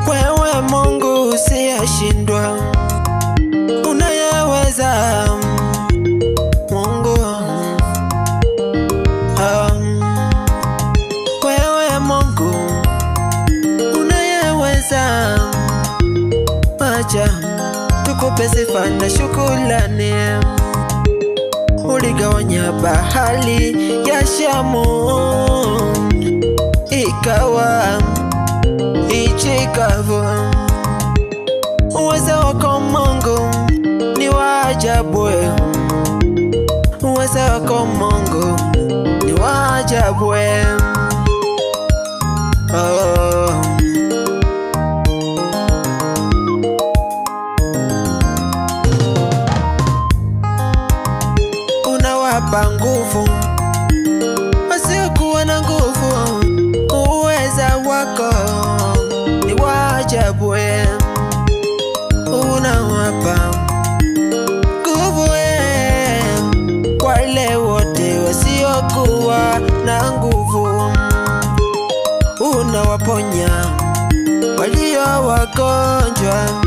Wewe Mungu usiyeshindwa, unayeweza Mungu. Wewe Mungu unayeweza, acha tukupe sifa na shukrani. Uligawanya bahari ya Shamu ikawa nchi kavu. Uwezo wako Mungu ni wa ajabu, uwezo wako Mungu ni wa ajabu. Unawapa nguvu wasiokuwa na nguvu, uweza wako ni wa ajabu. Unawapa nguvu wale wote wasiokuwa na nguvu, unawaponya walio wagonjwa.